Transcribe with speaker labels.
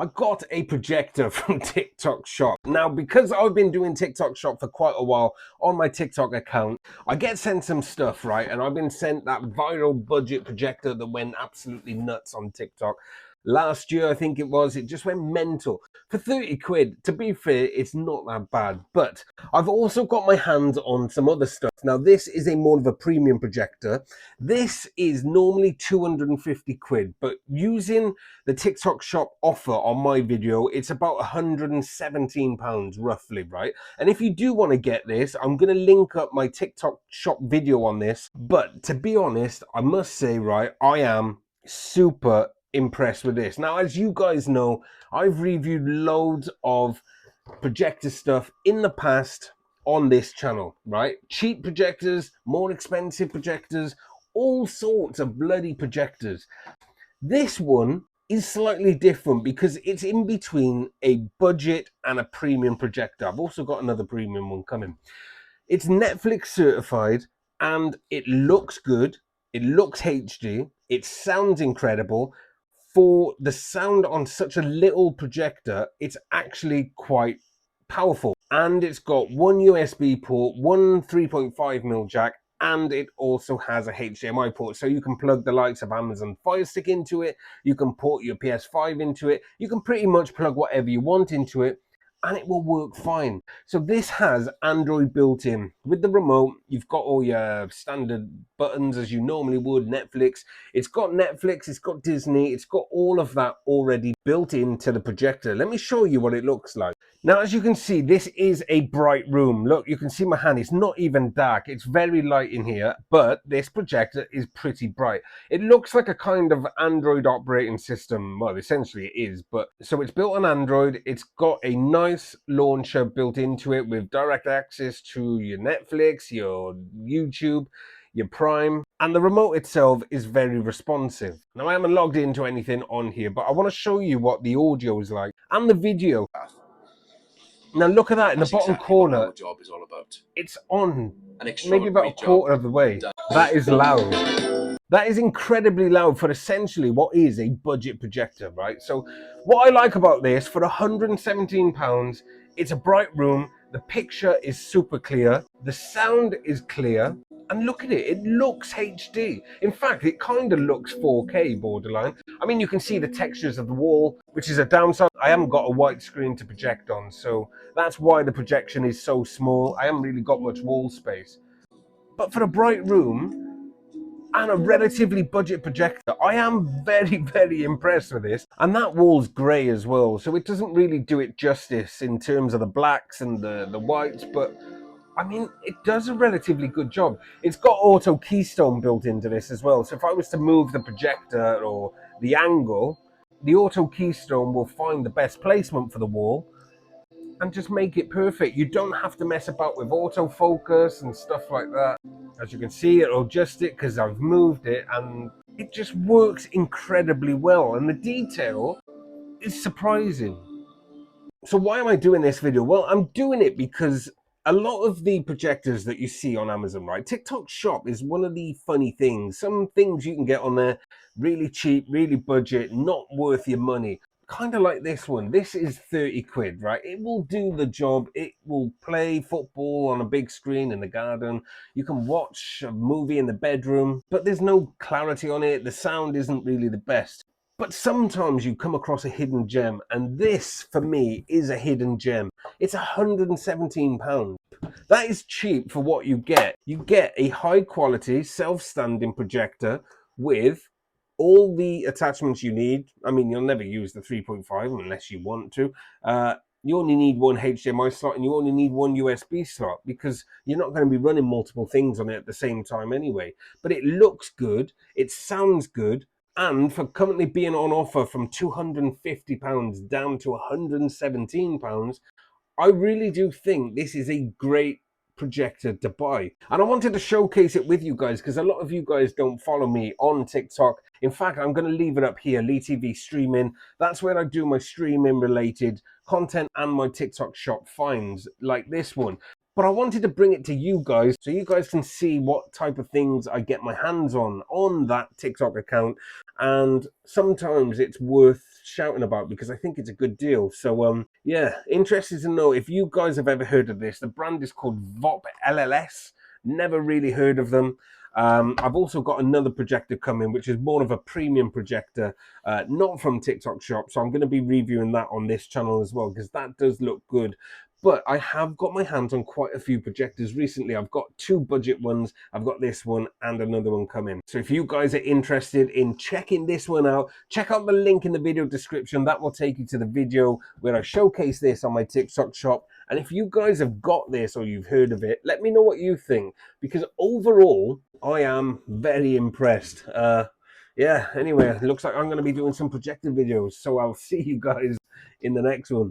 Speaker 1: I got a projector from TikTok Shop. Now, because I've been doing TikTok Shop for quite a while on my TikTok account, I get sent some stuff, right? And I've been sent that viral budget projector that went absolutely nuts on TikTok. Last year, I think it was, it just went mental. For 30 quid, to be fair, it's not that bad. But I've also got my hands on some other stuff. Now, this is a more of a premium projector. This is normally 250 quid, but using the TikTok Shop offer on my video, it's about 117 pounds roughly, right? And if you do want to get this, I'm going to link up my TikTok Shop video on this. But to be honest, I must say, right, I am super impressed with this. Now, as you guys know, I've reviewed loads of projector stuff in the past on this channel, right? Cheap projectors, more expensive projectors, all sorts of bloody projectors. This one is slightly different because it's in between a budget and a premium projector. I've also got another premium one coming. It's Netflix certified and it looks good. It looks HD. It sounds incredible. For the sound on such a little projector, it's actually quite powerful. And it's got one USB port, one 3.5mm jack, and it also has a HDMI port. So you can plug the likes of Amazon Fire Stick into it. You can port your PS5 into it. You can pretty much plug whatever you want into it, and it will work fine. So this has Android built in. With the remote, you've got all your standard buttons as you normally would. Netflix, it's got Netflix, it's got Disney, it's got all of that already built into the projector. Let me show you what it looks like. Now, as you can see, this is a bright room. Look, you can see my hand. It's not even dark. It's very light in here, but this projector is pretty bright. It looks like a kind of Android operating system. Well, essentially it is, but so it's built on Android. It's got a nice launcher built into it with direct access to your Netflix, your YouTube, your Prime, and the remote itself is very responsive. Now, I haven't logged into anything on here, but I want to show you what the audio is like and the video. Now look at that in the bottom corner. What our job is all about. It's on maybe about a quarter of the way. That is loud. That is incredibly loud for essentially what is a budget projector, right? So what I like about this, for £117, it's a bright room. The picture is super clear. The sound is clear. And look at it, it looks HD. In fact, it kind of looks 4K borderline. I mean, you can see the textures of the wall, which is a downside. I haven't got a white screen to project on, so that's why the projection is so small. I haven't really got much wall space. But for a bright room and a relatively budget projector, I am very, very impressed with this. And that wall's grey as well, so it doesn't really do it justice in terms of the blacks and the whites, but I mean, it does a relatively good job. It's got auto keystone built into this as well. So if I was to move the projector or the angle, the auto keystone will find the best placement for the wall and just make it perfect. You don't have to mess about with autofocus and stuff like that. As you can see, it'll adjust it because I've moved it, and it just works incredibly well. And the detail is surprising. So why am I doing this video? Well, I'm doing it because a lot of the projectors that you see on Amazon, right? TikTok Shop is one of the funny things. Some things you can get on there really cheap, really budget, not worth your money. Kind of like this one. This is 30 quid, right? It will do the job. It will play football on a big screen in the garden. You can watch a movie in the bedroom, but there's no clarity on it. The sound isn't really the best. But sometimes you come across a hidden gem, and this, for me, is a hidden gem. It's £117. That is cheap for what you get. You get a high-quality, self-standing projector with all the attachments you need. I mean, you'll never use the 3.5 unless you want to. You only need one HDMI slot, and you only need one USB slot because you're not going to be running multiple things on it at the same time anyway. But it looks good. It sounds good. And for currently being on offer from £250 down to £117, I really do think this is a great projector to buy. And I wanted to showcase it with you guys because a lot of you guys don't follow me on TikTok. In fact, I'm going to leave it up here, Lee TV Streaming. That's where I do my streaming related content and my TikTok Shop finds like this one. But I wanted to bring it to you guys so you guys can see what type of things I get my hands on that TikTok account and sometimes it's worth shouting about because I think it's a good deal. So yeah, interested to know if you guys have ever heard of this. The brand is called VOP LLS. Never really heard of them. I've also got another projector coming, which is more of a premium projector, not from TikTok Shop. So I'm going to be reviewing that on this channel as well, because that does look good. But I have got my hands on quite a few projectors recently. I've got 2 budget ones. I've got this one and another one coming. So if you guys are interested in checking this one out, check out the link in the video description. That will take you to the video where I showcase this on my TikTok Shop. And if you guys have got this or you've heard of it, let me know what you think, because overall, I am very impressed. Yeah, anyway, it looks like I'm going to be doing some projector videos. So I'll see you guys in the next one.